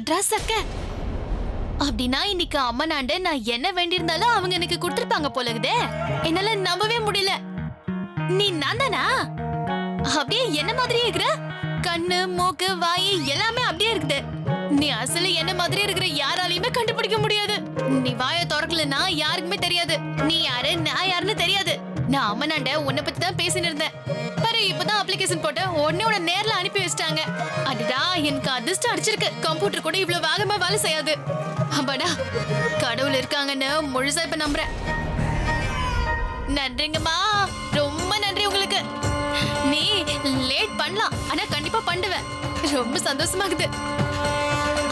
அட்ரா சக்க. அப்படின்னா இன்னைக்கு அம்மனாண்ட நான் என்ன வேண்டியிருந்தாலும் அவங்க எனக்கு கொடுத்துருப்பாங்க போல இருக்குதே. என்னால நம்பவே முடியல. நீ நான்தானா? அப்படியே என்ன மாதிரியே இருக்கிற. கண்ணு மூக்கு வாய் எல்லாமே அப்படியே இருக்குது. நீ அசல என்ன மாதிரி இருக்கிற யாராலையுமே கண்டுபிடிக்க முடியாது. நீ வாயை திறக்கலன்னா யாருக்குமே தெரியாது நீ யாரு நான் யாருன்னு தெரியாது. நான் அம்மனாண்ட உன்னை பத்தி தான் பேசின்னு இருந்தேன். பாரு இப்பதான் அப்ளிகேஷன் போட்டு உடனே உன்னை நேர்ல அனுப்பி வச்சிட்டாங்க. அதுடா எனக்கு அதிர்ஷ்டம் அடிச்சிருக்கு. கம்ப்யூட்டர் கூட இவ்வளவு வேகமா வேலை செய்யாது. அப்பாடா கடவுள் இருக்காங்கன்னு முழுசா இப்ப நம்புறேன். நன்றிங்கம்மா, ரொம்ப நன்றி உங்களுக்கு. நீ லேட் பண்ணலாம் ஆனா கண்டிப்பா பண்ணுவேன். ரொம்ப சந்தோஷமாகுது.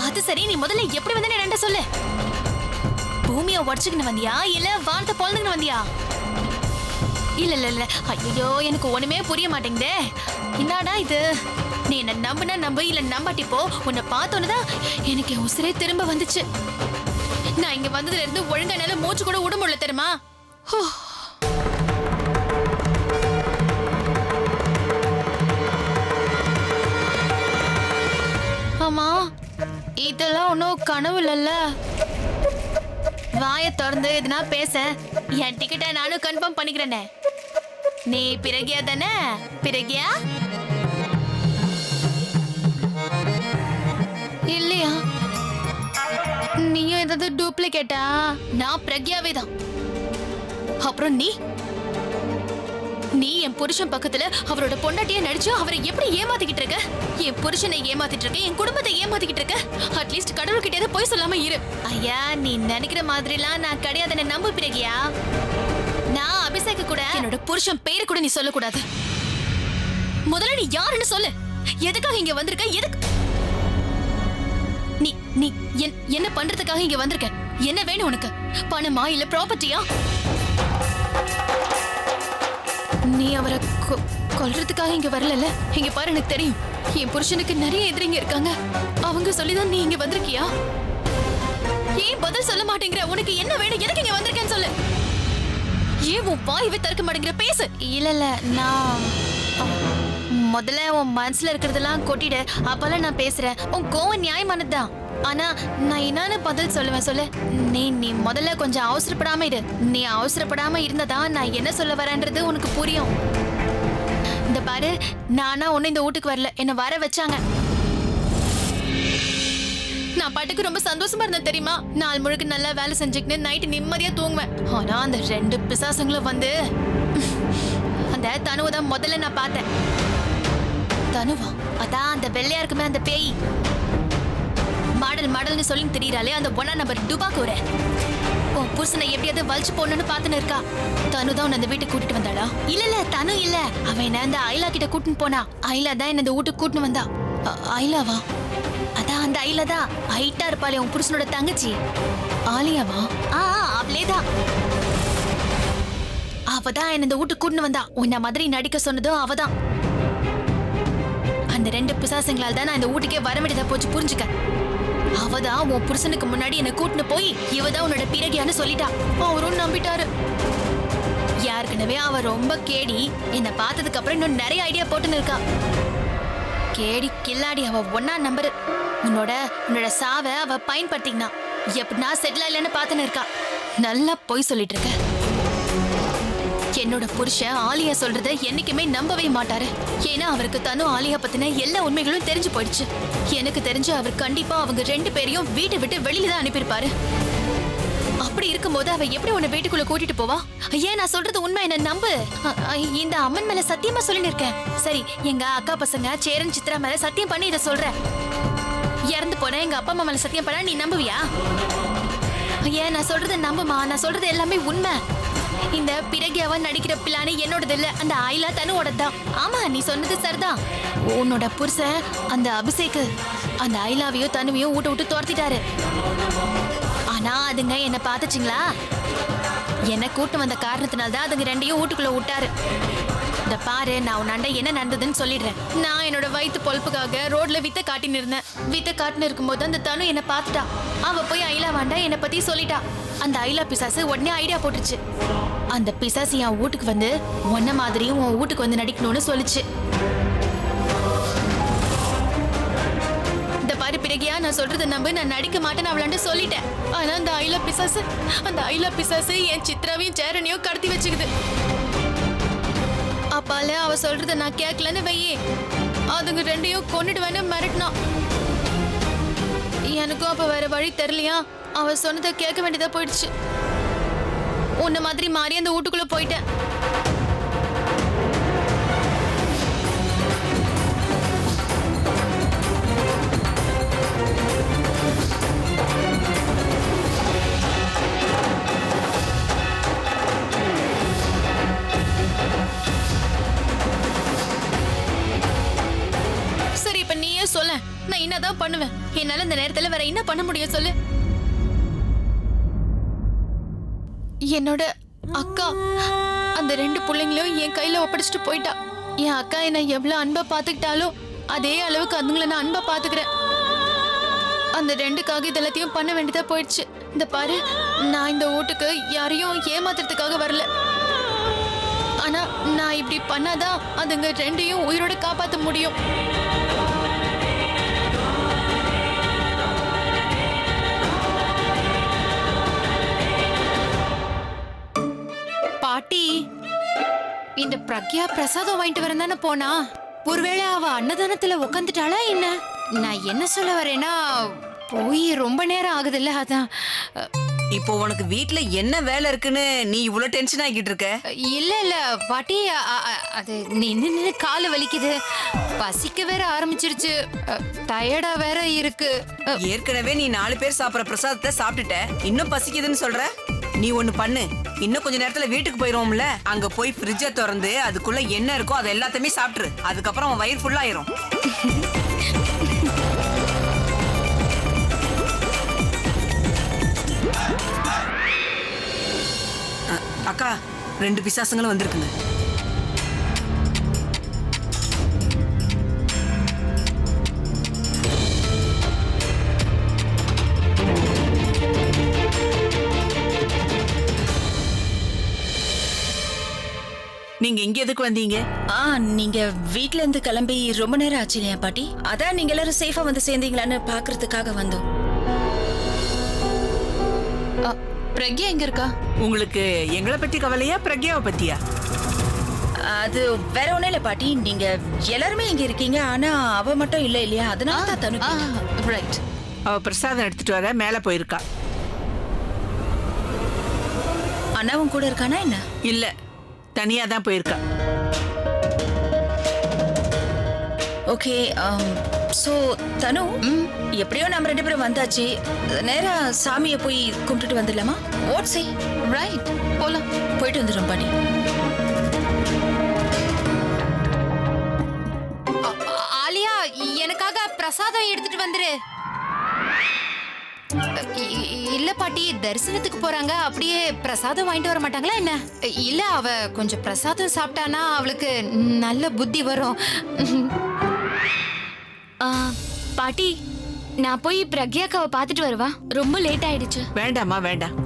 அது சரி, நீ முதல்ல எப்படி வந்தேன்னு என்கிட்ட சொல்லு. பூமியை உடச்சுக்கின்னு வந்தியா இல்ல வானத்தை பொழந்துக்கின்னு வந்தியா? இல்ல இல்ல இல்ல, ஐயோ எனக்கு ஒண்ணுமே புரிய மாட்டேங்குதே. என்னடா இது? நீ என்ன நம்புனா நம்பு, இல்ல நம்பாட்டி போ. உன்னை பார்த்தோன்னதான் எனக்கு என் உசிரே திரும்ப வந்துச்சு. நான் இங்க வந்ததுல இருந்து ஒழுங்கா என்னால மூச்சு கூட விட முடியல தெரியுமா? ஆமா, இதெல்லாம் ஒன்னும் கனவு இல்லல்ல. வாய திறந்து எதுனா பேச. என் டிக்கெட்டை நானும் கன்ஃபார்ம் பண்ணிக்கிறேனே. நீ பிறகியா தானே? பிறகியா இல்லையா? நீயும் ஏதாவது டூப்ளிகேட்டா? நான் பிரக்யாவே தான். அப்புறம் நீ நீ என் புருஷன் பக்கத்துல அவரோட பொண்டாட்டிய நடிச்சு அவரை எப்படி ஏமாத்திக்கிட்டு இருக்க? என் புருஷனை ஏமாத்திட்டு இருக்க, என் குடும்பத்தை ஏமாத்திக்கிட்டு இருக்க. அட்லீஸ்ட் கடவுள்கிட்ட போய் சொல்லாம இரு. ஐயா, நீ நினைக்கிற மாதிரிலாம் நான் கிடையாதுன்னு நம்பு பிறகியா. நான் அபிஷேக் கூட என்னோட புருஷன் பேரு கூட நீ சொல்லக்கூடாது. முதல்ல நீ யாருன்னு சொல்லு. எதுக்காக இங்க வந்திருக்க? எதுக்கு நீ நீ என்ன பண்றதுக்காக இங்க வந்திருக்க? என்ன வேணும் உனக்கு? பணமா இல்ல ப்ராப்பர்ட்டியா? நீ அவரை கொல்றதுக்காக இங்க வரல. இங்க பாரு, எனக்கு தெரியும் என் புருஷனுக்கு நிறைய எதிரிங்க இருக்காங்க. அவங்க சொல்லிதான் நீ இங்க வந்திருக்கியா? ஏன் பதில் சொல்ல மாட்டேங்கிற? உனக்கு என்ன வேணும்? எதுக்கு இங்க வந்திருக்கேன்னு சொல்லு. ஏன் உன் வாய்வே திறக்க மாட்டேங்கிற? பேசு. இல்ல இல்ல, நான் முதல்ல உன் மனசுல இருக்கிறதெல்லாம் கொட்டிடு, அப்பெல்லாம் நான் பேசுறேன். உன் கோவம் நியாயமானதுதான். ஆனா நான் என்னன்னு பதில் சொல்லுவேன் சொல்லு. நீ முதல்ல கொஞ்சம் அவசரப்படாம இரு. நீ அவசரப்படாம இருந்ததான் நான் என்ன சொல்ல வரேன்றது உனக்கு புரியும். இந்த பாரு, நானா ஒண்ணு இந்த வீட்டுக்கு வரல, என்ன வர வச்சாங்க. நான் பாட்டுக்கு ரொம்ப சந்தோஷமா இருந்தேன் தெரியுமா? நாள் முழுக்க நல்லா வேலை செஞ்சுக்கிட்டு நைட்டு நிம்மதியா தூங்குவேன். ஆனா அந்த 2 பிசாசுங்களும் வந்து அந்த தனுவை தான் முதல்ல நான் பார்த்தேன். தனுவா? அதான் அந்த வெள்ளையா இருக்குமே அந்த பேய். மாடல்னு சொல்லி தெரியறாளே, அந்த 1 நம்பர் டுபாக்கூர. உன் புருஷனை எப்படியாவது வலிச்சு போடணும்னு பாத்துன்னு இருக்கா. தனு தான் உன்னை அந்த வீட்டுக்கு கூட்டிட்டு வந்தாளா? இல்ல இல்ல, தனு இல்ல. அவன் என்ன அந்த ஐலா கிட்ட கூட்டின்னு போனா. ஐலா தான் என்ன இந்த வீட்டுக்கு கூட்டின்னு வந்தா. ஐலாவா? அதான் அந்த ஐலா தான் ஹைட்டா இருப்பாளே உன் புருஷனோட தங்கச்சி. ஆலியாவா? அவளேதான். அவதான் என்ன இந்த வீட்டுக்கு கூட்டின்னு வந்தா. உன்ன மாதிரி நடிக்க சொன்னதும் அவதான். அந்த 2 பிசாசங்களால் தான் நான் இந்த வீட்டுக்கே வர வேண்டியதா போச்சு, புரிஞ்சுக்க. அவதான் உன் புருஷனுக்கு முன்னாடி என்ன கூட்டின்னு போய் இவதான் உன்னோட பிறகியான்னு சொல்லிட்டா. அவரும் நம்பிட்டாரு. யாருக்குனவே அவ ரொம்ப கேடி. என்ன பார்த்ததுக்கு அப்புறம் இன்னும் நிறைய ஐடியா போட்டுன்னு இருக்கா. கேடி கில்லாடி அவ 1 நம்பர். உன்னோட சாவ அவ பயன்படுத்தினா எப்படின்னா செட்டில் இல்லைன்னு பார்த்துன்னு இருக்கா. நல்லா பொய் சொல்லிட்டு இருக்க. என்னோட புருஷன் ஆலியா சொல்றத என்னைக்குமே நம்பவே மாட்டாரு. ஏன்னா அவருக்கு தனு ஆலியா பத்தின எல்லா உண்மைகளும் தெரிஞ்சு போயிடுச்சு. எனக்கு தெரிஞ்சு அவர் கண்டிப்பா அவங்க 2 பேரையும் வீட்டை விட்டு வெளியில தான் அனுப்பியிருப்பாரு. அப்படி இருக்கும்போது அவ எப்படி உன்னை வீட்டுக்குள்ள கூட்டிட்டு போவா? ஏன் நான் சொல்றது உண்மை, என்ன நம்பு. இந்த அம்மன் மேல சத்தியமா சொல்லிட்டு இருக்கேன். சரி, எங்க அக்கா பசங்க சேரன் சித்ரா மேல சத்தியம் பண்ணி இதை சொல்ற. இறந்து போன எங்க அப்பா அம்மா மேல சத்தியம் பண்ணா நீ நம்புவியா? ஏன் நான் சொல்றது நம்புமா. நான் சொல்றது எல்லாமே உண்மை. இந்த பிறகியாவ நடிக்கிற பிளானே என்னோடது இல்ல, அந்த ஐலா தனுவோடதான். ஆமா, நீ சொன்னது சரிதான். உன்னோட புருஷன் அந்த அபிஷேக் அந்த ஐலாவையும் தனுவையும் வீட்டை விட்டு துரத்திட்டாரு. ஆனா அதுங்க என்ன பாத்துச்சிங்களா? என்ன கூட்டு வந்த காரணத்தினால்தான் அதுங்க 2ஐயும் வீட்டுக்குள்ள விட்டாரு. இந்த பாரு, நான் உன்னாண்ட என்ன நடந்ததுன்னு சொல்லிடுறேன். நான் என்னோட வயிற்று பொழப்புக்காக ரோட்ல வித்த காட்டின்னு இருந்தேன். வித்த காட்டின்னு இருக்கும்போது அந்த தனு என்ன பார்த்துட்டா. அவ போய் ஐலா வாண்டா என்னை பத்தி சொல்லிட்டா. அந்த ஐலா பிசாசு உடனே ஐடியா போட்டுச்சு. அந்த பிசாசு என் வீட்டுக்கு வந்து உன்ன மாதிரியும் உன் வீட்டுக்கு வந்து நடிக்கணும்னு சொல்லிச்சு. இந்த பாரு பிறகியா நான் சொல்றத நம்பு, நான் நடிக்க மாட்டேன்னு அவளாண்டு சொல்லிட்டேன். ஆனா அந்த ஐலா பிசாசு என் சித்ராவையும் சேரனையும் கடத்தி வச்சுக்குது. அப்பால அவ சொல்றத நான் கேட்கலன்னு வையே, அதுங்க ரெண்டையும் கொன்னுடுவேன்னு மிரட்டினா. எனக்கும் அப்ப வேற வழி தெரியலையா, அவ சொன்னதை கேட்க வேண்டியதா போயிடுச்சு. உன்ன மாதிரி மாறி அந்த வீட்டுக்குள்ள போயிட்டேன். சரி, இப்ப நீயே சொல்ல, நான் என்னதான் பண்ணுவேன்? என்னால இந்த நேரத்துல வேற என்ன பண்ண முடியும் சொல்லு? என்னோட அக்கா அந்த 2 பிள்ளைங்களும் என் கையில ஒப்படைச்சிட்டு போயிட்டா. என் அக்கா என்ன எவ்வளவு அன்பா பாத்துக்கிட்டாலோ அதே அளவுக்கு அதுங்களை நான் அன்பா பாத்துக்கிறேன். அந்த 2க்காக இதெல்லாத்தையும் பண்ண வேண்டியதா போயிடுச்சு. இந்த பாரு, நான் இந்த வீட்டுக்கு யாரையும் ஏமாத்துறதுக்காக வரல. ஆனா நான் இப்படி பண்ணாதான் அதுங்க 2ஐயும் உயிரோட காப்பாத்த முடியும். பாட்டி, இந்த பிரக்யா பிரசாதம் வாங்கிட்டு வரந்தானே போனா, ஒருவேளை அவ அன்னதானத்துல உக்காந்துட்டாளா என்ன? நான் என்ன சொல்ல வரேன்னா, போய் ரொம்ப நேரம் ஆகுதுல்ல, அதான். இப்போ உனக்கு வீட்ல என்ன வேலை இருக்குன்னு நீ இவ்வளவு டென்ஷன் ஆகிட்டு இருக்க? இல்ல பாட்டி, அது நின்னு காலு வலிக்குது, பசிக்க வேற ஆரம்பிச்சிருச்சு, டயர்டா வேற இருக்கு. ஏற்கனவே நீ 4 பேர் சாப்பிடுற பிரசாதத்தை சாப்பிட்டுட்ட, இன்னும் பசிக்குதுன்னு சொல்ற? நீ ஒண்ணு பண்ணு, இன்னும் கொஞ்ச நேரத்துல வீட்டுக்கு போயிருவோம்ல, அங்க போய் ஃப்ரிட்ஜை திறந்து அதுக்குள்ள என்ன இருக்கோ அதை எல்லாத்தையுமே சாப்பிட்டுரு. அதுக்கப்புறம் உன் வயிறு ஃபுல்லா ஆயிரும். அக்கா, 2 பிசாசுங்களும் வந்திருக்குங்க. நீங்க இங்க எதுக்கு வந்தீங்க? நீங்க வீட்ல இருந்து கிளம்பி ரொம்ப நேரம் ஆச்சு இல்லையா பாட்டி? அதான் நீங்க எல்லாரும் சேஃபா வந்து சேர்ந்தீங்களான்னு பாக்குறதுக்காக வந்தோம். பிரக்யா எங்க இருக்கா? உங்களுக்கு எங்களை பத்தி கவலையா, பிரக்யாவை பத்தியா? அது வேற ஒண்ணும் இல்ல பாட்டி, நீங்க எல்லாருமே இங்க இருக்கீங்க, ஆனா அவ மட்டும் இல்ல இல்லையா, அதனால தான் தனு. ரைட். அவ பிரசாதம் எடுத்துட்டு வர மேல போயிருக்கா. அண்ணாவும் கூட இருக்கானா என்ன? இல்ல, தனியா தான் போயிருக்கா. ஓகே, சோ தனு, எப்படியோ நம்ம 2 பேரும் வந்தாச்சு, நேரா சாமியை போய் கும்பிட்டுட்டு வந்துடலாமா? What say? ரைட், போலாம். போயிட்டு வந்துடும் பாட்டி. ஆலியா, எனக்காக பிரசாதம் எடுத்துட்டு வந்துரு. இல்ல பாட்டி, தரிசனத்துக்கு போறாங்க, அப்படியே பிரசாதம் வாங்கிட்டு வர மாட்டாங்களா என்ன? இல்ல, அவ கொஞ்சம் பிரசாதம் சாப்பிட்டானா அவளுக்கு நல்ல புத்தி வரும். பாட்டி, நான் போய் பிரக்யாக்காவை பார்த்துட்டு வருவா, ரொம்ப லேட் ஆயிடுச்சு. வேண்டாமா, வேண்டாம்,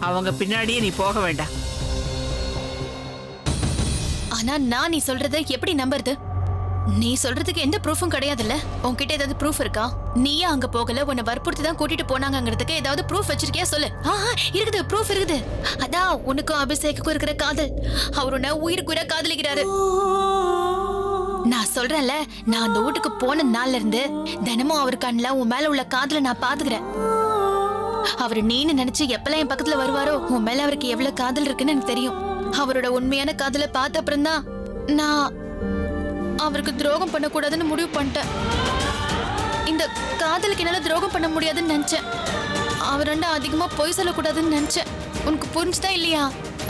அவங்க பின்னாடியே நீ போக வேண்டாம். ஆனா நான் நீ சொல்றத எப்படி நம்புறது? நீ சொல்றதுக்கு எந்த ப்ரூஃபும் கிடையாதுல்ல. உன்கிட்ட ஏதாவது ப்ரூஃப் இருக்கா? நீயே அங்க போகல, உன்னை வற்புறுத்தி தான் கூட்டிட்டு போனாங்கிறதுக்கு ஏதாவது ப்ரூஃப் வச்சிருக்கியா சொல்லு. இருக்குது, ப்ரூஃப் இருக்குது. அதான் உனக்கும் அபிஷேக்குக்கும் இருக்கிற காதல். அவர் உன்னை உயிருக்குயிரா காதலிக்கிறாரு. நான் சொல்றேன்ல, நான் அந்த வீட்டுக்கு போன நாள்ல இருந்து தினமும் அவர் கண்ணுல உன் மேல உள்ள காதலை நான் பாத்துக்கிறேன். அவரு நீன்னு நினைச்சு எப்பெல்லாம் என் பக்கத்துல வருவாரோ, உன் மேல அவருக்கு எவ்வளவு காதல் இருக்குன்னு எனக்கு தெரியும். அவரோட உண்மையான காதலை பார்த்த அப்புறம் தான் நான் அவருக்கு துரோகம் பண்ணக்கூடாதுன்னு முடிவு பண்ணிட்டேன். இந்த காதலுக்கு என்னால துரோகம் பண்ண முடியாதுன்னு நினைச்சேன். அவர் அதிகமா பொய் சொல்லக்கூடாதுன்னு நினைச்சேன். உனக்கு புரிஞ்சுதா இல்லையா?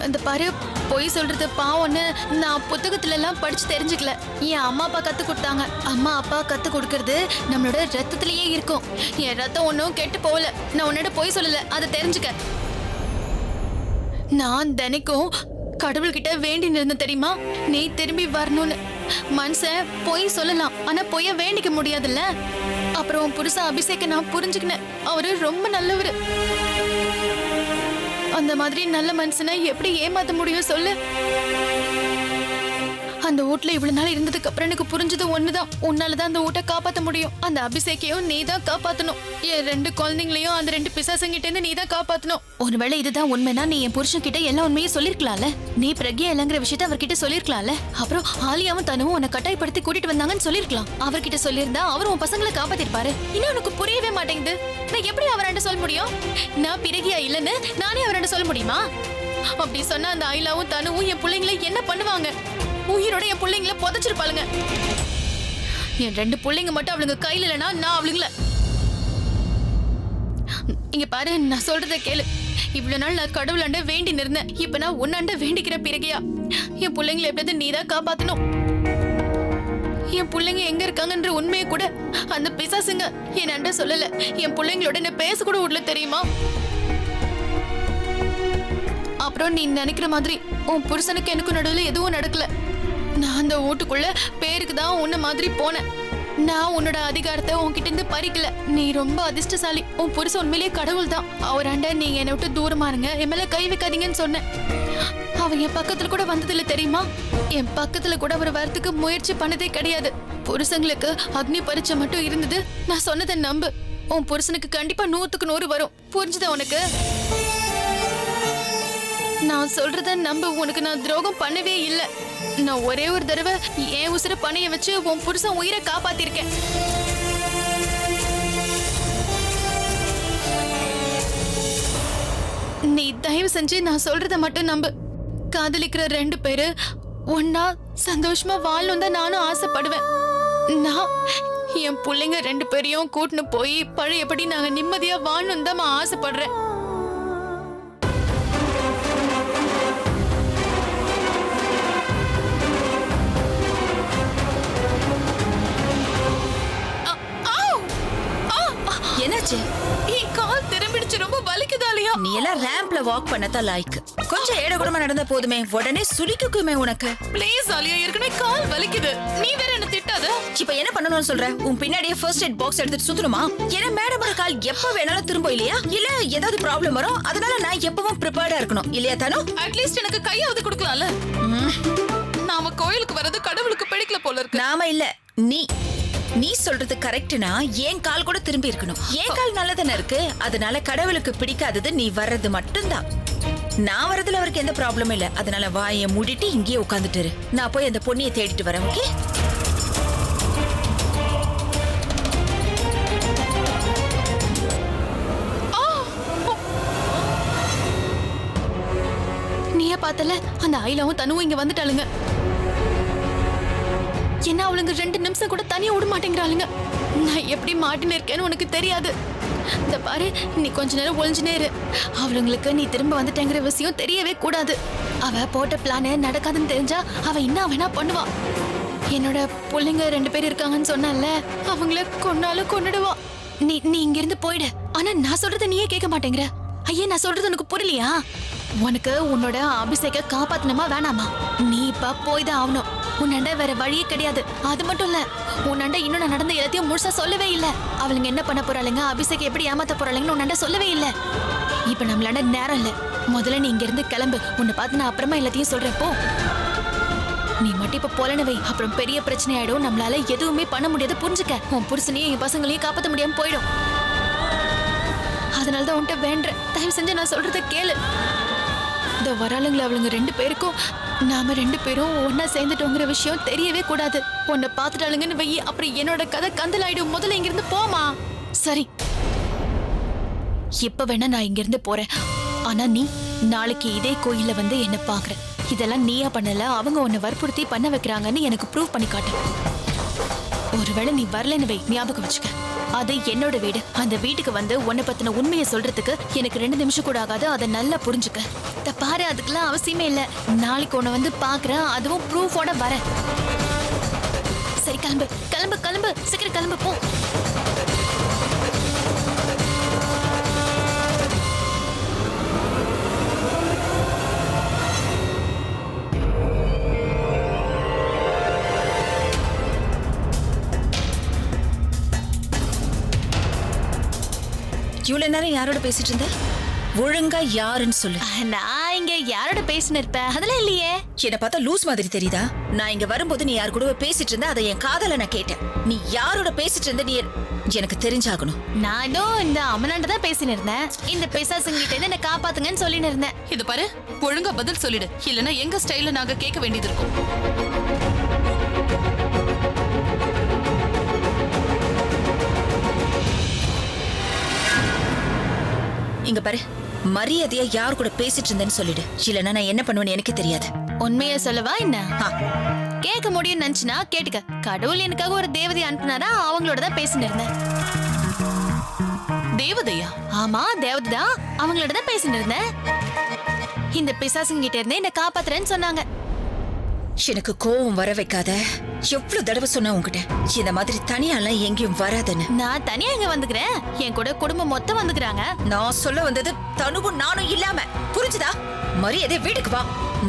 இந்த பாரு, பொய் சொல்றது பாவம்னு நான் புத்தகத்துல எல்லாம் படிச்சு தெரிஞ்சுக்கல. என் அம்மா அப்பா கத்து கொடுத்தாங்க. அம்மா அப்பா கத்து கொடுக்கறது நம்மளோட ரத்தத்திலேயே இருக்கும். என் ரத்தம் ஒன்னும் கெட்டு போகல. நான் உன்னோட பொய் சொல்லல, அதை தெரிஞ்சுக்க. நான் தினைக்கும் கடவுள்கிட்ட வேண்டி இருந்தேன் தெரியுமா, நீ திரும்பி வரணும்னு. மனுஷன் பொய் சொல்லலாம், ஆனா பொய்ய வேண்டிக்க முடியாதுல்ல. அப்புறம் புருஷா அபிஷேக நான் புரிஞ்சுக்கினேன். அவரு ரொம்ப நல்லவரு. அந்த மாதிரி நல்ல மனுஷனை எப்படி ஏமாத்த முடியும் சொல்லு? அந்த வீட்ல இவ்வளவு நாள் இருந்ததுக்கு அப்புறம் எனக்கு புரிஞ்சது ஒண்ணுதான், உன்னாலதான் அந்த வீட்டை காப்பாத்த முடியும். அந்த அபிஷேக்கையும் நீ தான் காப்பாத்தணும். என் 2 குழந்தைங்களையும் அந்த 2 பிசாசங்கிட்ட இருந்து நீ தான் காப்பாத்தணும். ஒருவேளை இதுதான் உண்மைனா நீ என் புருஷன் கிட்ட எல்லா உண்மையும் சொல்லிருக்கலாம்ல. நீ பிரக்யா இல்லங்கிற விஷயத்த அவர்கிட்ட சொல்லிருக்கலாம்ல. அப்புறம் ஆலியாவும் தனுவும் உன்னை கட்டாயப்படுத்தி கூட்டிட்டு வந்தாங்கன்னு சொல்லிருக்கலாம். அவர்கிட்ட சொல்லியிருந்தா அவர் உன் பசங்களை காப்பாத்திருப்பாரு. இன்னும் உனக்கு புரியவே மாட்டேங்குது. நான் எப்படி அவராண்ட சொல்ல முடியும்? நான் பிரக்யா இல்லன்னு நானே அவராண்ட சொல்ல முடியுமா? அப்படி சொன்னா அந்த ஆயிலாவும் தனுவும் என் பிள்ளைங்களை என்ன பண்ணுவாங்க? உயிரோட என் பிள்ளைங்களை புதைச்சிருப்பாளுங்க. என் 2 பிள்ளைங்க மட்டும் அவளுங்க கையில இல்லைன்னா நான் அவளுங்கள. இங்க பாரு, நான் சொல்றத கேளு. இவ்வளவு நாள் நான் கடவுளாண்ட வேண்டி நிறந்தேன். இப்ப நான் உன்னாண்ட வேண்டிக்கிற பிறகையா என் பிள்ளைங்களை எப்படியாவது நீ தான் காப்பாத்தணும். என் பிள்ளைங்க எங்க இருக்காங்கன்ற உண்மையை கூட அந்த பிசாசுங்க என் அண்ட சொல்லல. என் பிள்ளைங்களோட என்ன பேச கூட விடல, தெரியுமா? அப்புறம் நீ நினைக்கிற மாதிரி உன் புருஷனுக்கு எனக்கு நடுவுல எதுவும் நடக்கல. நான் அந்த வீட்டுக்குள்ள பேருக்கு தான் உன்ன மாதிரி போனேன். நான் உன்னோட அதிகாரத்தை உன்கிட்ட இருந்து பறிக்கல. நீ ரொம்ப அதிர்ஷ்டசாலி. உன் புருஷன் உண்மையிலேயே கடவுள் தான். அவராண்ட நீங்க என்னை விட்டு தூரமா இருங்க, என் மேல கை வைக்காதீங்கன்னு சொன்னேன். அவன் என் பக்கத்துல கூட வந்ததில்ல, தெரியுமா? என் பக்கத்துல கூட அவர் வரத்துக்கு முயற்சி பண்ணதே கிடையாது. புருஷங்களுக்கு அக்னி பரீட்சை மட்டும் இருந்தது. நான் சொன்னதை நம்பு. உன் புருஷனுக்கு கண்டிப்பா 100க்கு 100 வரும். புரிஞ்சுதா உனக்கு? நான் சொல்றத நம்ப. உனக்கு நான் துரோகம் பண்ணவே இல்லை. நான் ஒரே ஒரு தடவை என் உசுர பணைய வச்சு உன் புருஷன் உயிரை காப்பாத்திருக்கேன். நீ தயவு செஞ்சு நான் சொல்றத மட்டும் நம்பு. காதலிக்கிற 2 பேரு ஒன்னா சந்தோஷமா வாழணும் தான் நானும் ஆசைப்படுவேன். நான் என் பிள்ளைங்க 2 பேரையும் கூட்டின்னு போய் பழையபடி நாங்க நிம்மதியா வாழணும் தான் நான் ஆசைப்படுறேன். என்னாச்சு? என் கால் திரும்பிடுச்சு. ரொம்ப வலிக்குதாலியா? நீ எல்லாம் ரேம்ப்ல வாக் பண்ணதான் லாய்க்கு. கொஞ்சம் ஏடகுடமா நடந்தா போதுமே, உடனே சுளிக்குமே உனக்கு. ப்ளீஸ் ஆலியா, ஏற்கனவே கால் வலிக்குது. நீ வேற என்ன திட்டாத. இப்ப என்ன பண்ணணும்னு சொல்ற? உன் பின்னாடியே ஃபர்ஸ்ட் எய்ட் பாக்ஸ் எடுத்துட்டு சுத்தணுமா? ஏன்னா மேடமோட கால் எப்ப வேணாலும் திரும்ப இல்லையா? இல்ல ஏதாவது ப்ராப்ளம் வரும். அதனால நான் எப்பவும் ப்ரிப்பேர்டா இருக்கணும் இல்லையா தானோ? அட்லீஸ்ட் எனக்கு கையாவது கொடுக்கலாம்ல. நாம கோயிலுக்கு வர்றது கடவுளுக்கு பிடிக்கல போல இருக்கு. நாம இல்ல, நீ சொல்றது கரெக்ட்னா என் கால் கூட திரும்பி இருக்கணும். என் கால் நல்லதானே இருக்கு. அதனால கடவுளுக்கு பிடிக்காதது நீ வர்றது மட்டும்தான். நான் வரதுல அவருக்கு எந்த ப்ராப்ளமும் இல்ல. அதனால வாயை மூடிட்டு இங்கேயே உட்காந்துட்டு இரு. நான் போய் அந்த பொண்ணியை தேடிட்டு வரேன். ஓகே? நீயே பார்த்தல, அந்த ஆயிலாவும் தனுவும் இங்க வந்துட்டாளுங்க. என்ன அவளுங்க 2 நிமிஷம் கூட தனியா விட மாட்டேங்கிறாளுங்க. நான் எப்படி மாட்டின்னு இருக்கேன்னு உனக்கு தெரியாது. இந்த பாரு, நீ கொஞ்ச நேரம் ஒளிஞ்சுனே இரு. அவளுங்களுக்கு நீ திரும்ப வந்துட்டேங்கிற விஷயம் தெரியவே கூடாது. அவ போட்ட பிளானு நடக்காதுன்னு தெரிஞ்சா அவ என்ன வேணா பண்ணுவா. என்னோட பிள்ளைங்க 2 பேர் இருக்காங்கன்னு சொன்னால, அவங்கள கொன்னாலும் கொன்னுடுவா. நீ இங்க இருந்து போயிடு. ஆனா நான் சொல்றத நீயே கேட்க மாட்டேங்கிற. ஐயா, நான் சொல்றது உனக்கு புரியலையா? உனக்கு உன்னோட அபிஷேக காப்பாத்தணுமா வேணாமா? நீ இப்ப போய்தான் ஆகணும். உன்னாண்ட வேற வழியே கிடையாது. அது மட்டும் இல்ல, உன்னாண்ட இன்னும் நான் நடந்த எல்லாத்தையும் முழுசா சொல்லவே இல்ல. அவளுங்க என்ன பண்ண போறாளுங்க, அபிஷேக் எப்படி ஏமாத்த போறாளுங்கன்னு உன்னாண்ட சொல்லவே இல்ல. இப்ப நம்மளாண்ட நேரம் இல்ல. முதல்ல நீ இங்க இருந்து கிளம்பு. உன்னை பார்த்து நான் அப்புறமா எல்லாத்தையும் சொல்றேன். போ. நீ மட்டும் இப்ப போலன வை. அப்புறம் பெரிய பிரச்சனை ஆயிடும். நம்மளால எதுவுமே பண்ண முடியாது. புரிஞ்சுக்க. உன் புருஷனையும் என் பசங்களையும் காப்பாற்ற முடியாம போயிடும். அதனாலதான் உன்கிட்ட வேண்டேன். தயவு செஞ்சு நான் சொல்றத கேளு. இந்த வராளுங்களை அவளுங்க 2 பேருக்கும் நாம 2 பேரும் ஒன்னா சேர்ந்துட்டோங்கிற விஷயம் தெரியவே கூடாது. உன்னை பாத்துட்டாளுங்கன்னு வெயி, அப்புறம் என்னோட கதை கந்தலாயிடும். முதல்ல இங்க இருந்து போமா. சரி, இப்ப வேணா நான் இங்க இருந்து போறேன். ஆனா நீ நாளைக்கு இதே கோயில்ல வந்து என்ன பாக்குற. இதெல்லாம் நீயா பண்ணல, அவங்க உன்னை வற்புறுத்தி பண்ண வைக்கிறாங்கன்னு எனக்கு ப்ரூவ் பண்ணி காட்டு. ஒருவேளை நீ வரலன்னு வை, ஞாபகம் வச்சுக்க. அது என்னோட வீடு. அந்த வீட்டுக்கு வந்து உன்னை பத்தின உண்மையை சொல்றதுக்கு எனக்கு 2 நிமிஷம் கூட ஆகாது. அதை நல்லா புரிஞ்சுக்க. பாரு, அதுக்கெல்லாம் அவசியமே இல்ல. நாளைக்கு உன்னை வந்து பாக்குறேன், அதுவும் ப்ரூஃபோட வரேன். சரி, கிளம்பு கிளம்பு கிளம்பு, சீக்கிரம் கிளம்பு, போ. இவ்வளவு நேரம் யாரோட பேசிட்டு இருந்த? ஒழுங்கா யாருன்னு சொல்லு. நான் இங்க யாரோட பேசினு இருப்ப? அதெல்லாம் இல்லையே. என்ன பார்த்தா லூஸ் மாதிரி தெரியுதா? நான் இங்க வரும்போது நீ யார் கூட பேசிட்டு இருந்த, அதை என் காதல நான் கேட்டேன். நீ யாரோட பேசிட்டு இருந்த நீ எனக்கு தெரிஞ்சாகணும். நானும் இந்த அமனாண்ட தான் பேசினு இருந்தேன். இந்த பிசாசுங்கிட்ட இருந்து என்ன காப்பாத்துங்கன்னு சொல்லின்னு இருந்தேன். இது பாரு, ஒழுங்கா பதில் சொல்லிடு, இல்லனா எங்க ஸ்டைல்ல நாங்க கேட்க வேண்டியது இருக்கும். இங்க பாரு, மரியாதையா யார் கூட பேசிட்டு இருந்தேன்னு சொல்லிடு, இல்லனா நான் என்ன பண்ணுவேன்னு எனக்கு தெரியாது. உண்மையை சொல்லவா என்ன? ஆ, கேட்க முடியும்னு நினைச்சுனா கேட்டுக்க. கடவுள் எனக்காக ஒரு தேவதை அனுப்புனாரா, அவங்களோட தான் பேசினு இருந்தேன். தேவதையா? ஆமா, தேவதை தான். அவங்களோட தான் பேசினு இருந்தேன். இந்த பிசாசுங்கிட்ட இருந்து என்ன காப்பாத்துறேன்னு சொன்னாங்க. எனக்கு கோவம் வர வைக்காத. எவ்வளவு தடவை சொன்ன உன்கிட்ட இந்த மாதிரி தனியாலாம் எங்கேயும் வராதுன்னு. நான் தனியா இங்க வந்துக்கிறேன். என் கூட குடும்பம் மொத்தம் வந்துக்கிறாங்க. நான் சொல்ல வந்தது தனுவும் நானும் இல்லாம, புரிஞ்சுதா? மரியாதை வீட்டுக்கு வா.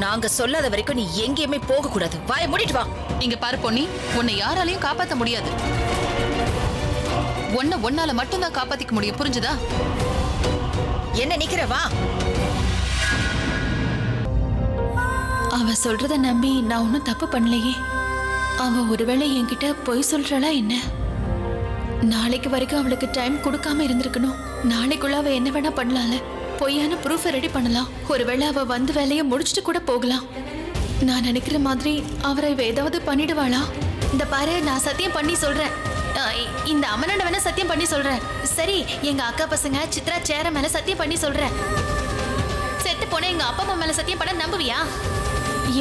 நாங்க சொல்லாத வரைக்கும் நீ எங்கேயுமே போக கூடாது. வாயை மூடிட்டு வா. இங்க பாரு பொன்னி, உன்னை யாராலையும் காப்பாத்த முடியாது. ஒன்னால மட்டும்தான் காப்பாத்திக்க முடியும், புரிஞ்சுதா? என்ன நிக்கிற? வா. அவ சொல்றத நம்பி நான் ஒன்னும் தப்பு பண்ணலையே. அவ ஒருவேளை என்கிட்ட பொய் சொல்றாளா என்ன? நாளைக்கு வரைக்கும் அவளுக்கு டைம் கொடுக்காம இருந்திருக்கணும். நாளைக்குள்ள அவ என்ன வேணா பண்ணலாம்ல. பொய்யான ப்ரூஃப் ரெடி பண்ணலாம். ஒருவேளை அவ வந்து வேலையை முடிச்சுட்டு கூட போகலாம். நான் நினைக்கிற மாதிரி அவரை இவ ஏதாவது பண்ணிடுவாளா? இந்த பாரு, நான் சத்தியம் பண்ணி சொல்றேன். இந்த அமனோட வேணா சத்தியம் பண்ணி சொல்றேன். சரி, எங்க அக்கா பசங்க சித்ரா சேர மேல சத்தியம் பண்ணி சொல்றேன். செத்து போன எங்க அப்பா அம்மா மேல சத்தியம் பண்ண நம்புவியா?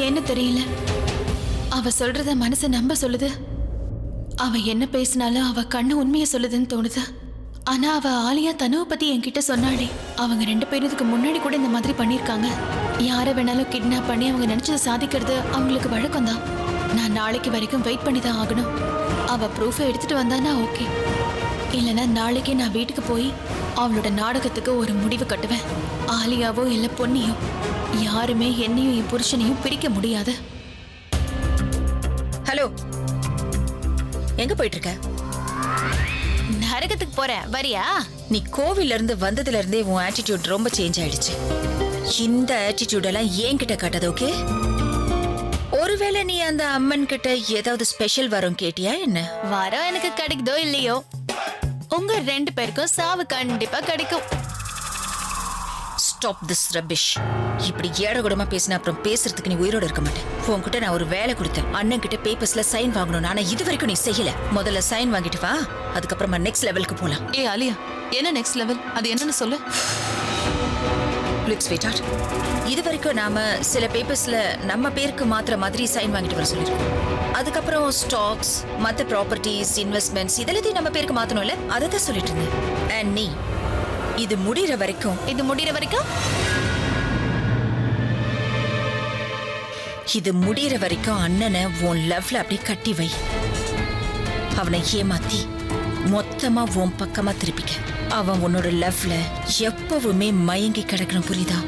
ஏன்னு தெரியல, அவ சொல்றத மனசு நம்ப சொல்லுது. அவ என்ன பேசினாலும் அவ கண்ணு உண்மையை சொல்லுதுன்னு தோணுது. ஆனா அவ ஆலியா தனுவை பத்தி என்கிட்ட சொன்னாளே, அவங்க 2 பேரும் இதுக்கு முன்னாடி கூட இந்த மாதிரி பண்ணிருக்காங்க. யாரை வேணாலும் கிட்னாப் பண்ணி அவங்க நினைச்சதை சாதிக்கிறது அவங்களுக்கு வழக்கம் தான். நான் நாளைக்கு வரைக்கும் வெயிட் பண்ணி தான் ஆகணும். அவ ப்ரூஃபை எடுத்துட்டு வந்தானா ஓகே, இல்லைன்னா நாளைக்கே நான் வீட்டுக்கு போய் அவளோட நாடகத்துக்கு ஒரு முடிவு கட்டுவேன். ஆலியாவோ இல்ல பொன்னியோ யாருமே என்னையும் என் புருஷனையும் பிரிக்க முடியாது. ஹலோ, எங்க போயிட்டு இருக்க? நரகத்துக்கு போறேன், வரியா? நீ கோவில்ல இருந்து வந்ததுல இருந்தே உன் ஆட்டிடியூட் ரொம்ப சேஞ்ச் ஆயிடுச்சு. இந்த ஆட்டிடியூட் எல்லாம் என்கிட்ட காட்டாது, ஓகே? ஒருவேளை நீ அந்த அம்மன் கிட்ட ஏதாவது ஸ்பெஷல் வரும் கேட்டியா என்ன? வரம் எனக்கு கிடைக்குதோ இல்லையோ, உங்க 2 பேருக்கும் சாவு கண்டிப்பா கிடைக்கும். Stop this rubbish. இப்படி ஏடகுடமா பேசின அப்புறம் பேசுறதுக்கு நீ உயிரோட இருக்க மாட்டேன். உன்கிட்ட நான் ஒரு வேலை கொடுத்தேன். அண்ணன் கிட்ட பேப்பர்ஸ்ல சைன் வாங்கணும். ஆனா இது வரைக்கும் நீ செய்யல. முதல்ல சைன் வாங்கிட்டு வா, அதுக்கப்புறமா நெக்ஸ்ட் லெவலுக்கு போலாம். ஏ ஆலியா, என்ன நெக்ஸ்ட் லெவல்? அது என்னன்னு சொல்லு. லுக் ஸ்வீட்ஹார்ட், இது வரைக்கும் நாம சில பேப்பர்ஸ்ல நம்ம பேருக்கு மாத்திர மாதிரி சைன் வாங்கிட்டு வர சொல்லிருக்கோம். அதுக்கப்புறம் ஸ்டாக்ஸ், மற்ற ப்ராப்பர்ட்டிஸ், இன்வெஸ்ட்மெண்ட்ஸ் இதெல்லாத்தையும் நம்ம பேருக்கு மாத்தணும்ல, அதை தான் சொல்லிட்டு இருந்தேன். அண்ட் நீ இது முடிகிற வரைக்கும் அண்ணனை உன் லவ்ல அப்படியே கட்டி வை. அவனை ஏமாத்தி மொத்தமா உன் பக்கமா திருப்பிக்க. அவன் உன்னோட லவ்ல எப்பவுமே மயங்கி கிடக்கணும், புரியுதா?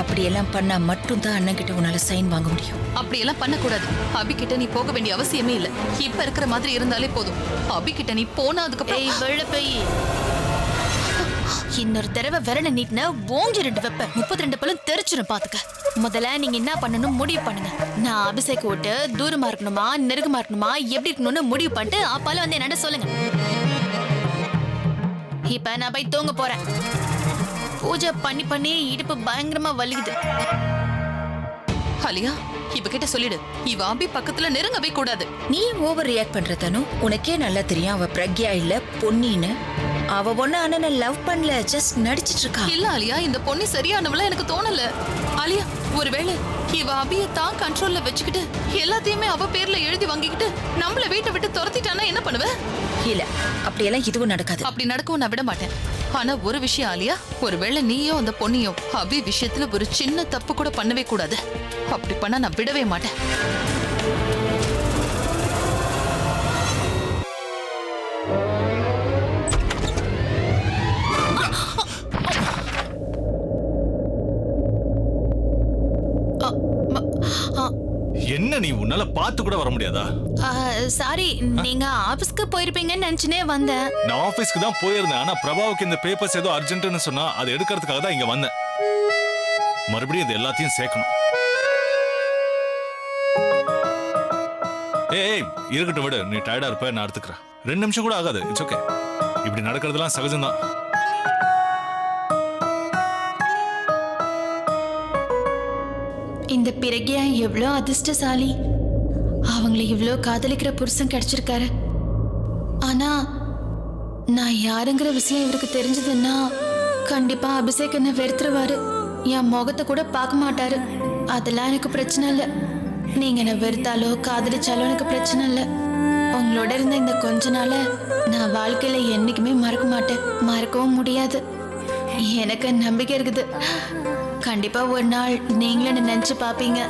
அப்படியெல்லாம் பண்ணா மட்டும்தான் அண்ணன் கிட்ட உன்னால சைன் வாங்க முடியும். அப்படியெல்லாம் பண்ணக்கூடாது. அபி கிட்ட நீ போக வேண்டிய அவசியமே இல்ல. இப்ப இருக்கிற மாதிரி இருந்தாலே போதும். அபி கிட்ட நீ போனா அதுக்கப்புறம் இன்னொரு தடவை விரல நீட்டின ஓங்கி 2 வைப்ப 32 பழம் தெரிச்சிடும் பாத்துக்க. முதல்ல நீங்க என்ன பண்ணணும் முடிவு பண்ணுங்க. நான் அபிஷேக் விட்டு தூரமா இருக்கணுமா நெருக்கமா இருக்கணுமா எப்படி இருக்கணும்னு முடிவு பண்ணிட்டு அப்பால வந்து என்னடா சொல்லுங்க. இப்ப நான் போய் தூங்க போறேன். பூஜை பண்ணி இடுப்பு பயங்கரமா வலிக்குது. ஆலியா, இவ கிட்ட சொல்லிடு, இவ அபி பக்கத்துல நெருங்கவே கூடாது. நீ ஓவர் ரியாக்ட் பண்ற தனு. உனக்கே நல்லா தெரியும் அவ பிரக்யா இல்ல பொன்னின்னு. அவ ஒண்ணு அண்ணனை லவ் பண்ணல, ஜஸ்ட் நடிச்சிட்டு இருக்கா. இல்ல ஆலியா, இந்த பொண்ணு சரியானவளா எனக்கு தோணல. ஆலியா, ஒருவேளை இவ அபிய தான் கண்ட்ரோல்ல வச்சுக்கிட்டு எல்லாத்தையுமே அவ பேர்ல எழுதி வாங்கிக்கிட்டு நம்மள வீட்டை விட்டு துரத்திட்டானா என்ன பண்ணுவ? இல்ல, அப்படியெல்லாம் இதுவும் நடக்காது. அப்படி நடக்கவும் நான் விட மாட்டேன். ஆனா ஒரு விஷயம் ஆலியா, ஒருவேளை நீயோ அந்த பொண்ணியோ அபி விஷயத்துல ஒரு சின்ன தப்பு கூட பண்ணவே கூடாது. அப்படி பண்ணா நான் விடவே மாட்டேன். என்ன நீ உன்னால பார்த்து கூட வர முடியாதா? சாரி, நீங்க ஆபீஸ்க்கு போயிருப்பீங்கன்னு நினைச்சுனே வந்தேன். நான் ஆபீஸ்க்கு தான் போயிருந்தேன். ஆனா பிரபாவுக்கு இந்த பேப்பர்ஸ் ஏதோ அர்ஜென்ட்னு சொன்னா அதை எடுக்கிறதுக்காக தான் இங்க வந்தேன். மறுபடியும் இது எல்லாத்தையும் சேர்க்கணும். ஏய் இருக்கட்டும் விடு, நீ டயர்டா இருப்ப, நான் எடுத்துக்கிறேன். 2 நிமிஷம் கூட ஆகாது. It's okay. இப்படி நடக்கிறதுலாம் சகஜம்தான். இந்த பிரக்யா எவ்வளோ அதிர்ஷ்டசாலி. அவங்கள இவ்வளோ காதலிக்கிற புருஷன் கிடைச்சிருக்காரு. ஆனா நான் யாருங்கிற விஷயம் இவருக்கு தெரிஞ்சதுன்னா கண்டிப்பா அபிஷேக் என்ன வெறுத்துருவாரு. என் முகத்தை கூட பார்க்க மாட்டாரு. அதெல்லாம் எனக்கு பிரச்சனை இல்லை. நீங்க என்ன வெறுத்தாலோ காதலிச்சாலோ எனக்கு பிரச்சனை இல்லை. உங்களோட இருந்த இந்த கொஞ்ச நாள நான் வாழ்க்கையில என்னைக்குமே மறக்க மாட்டேன், மறக்கவும் முடியாது. எனக்கு நம்பிக்கை இருக்குது. கண்டிப்பா ஒரு நாள் நீங்களும் என்ன நினைச்சு பாப்பீங்க.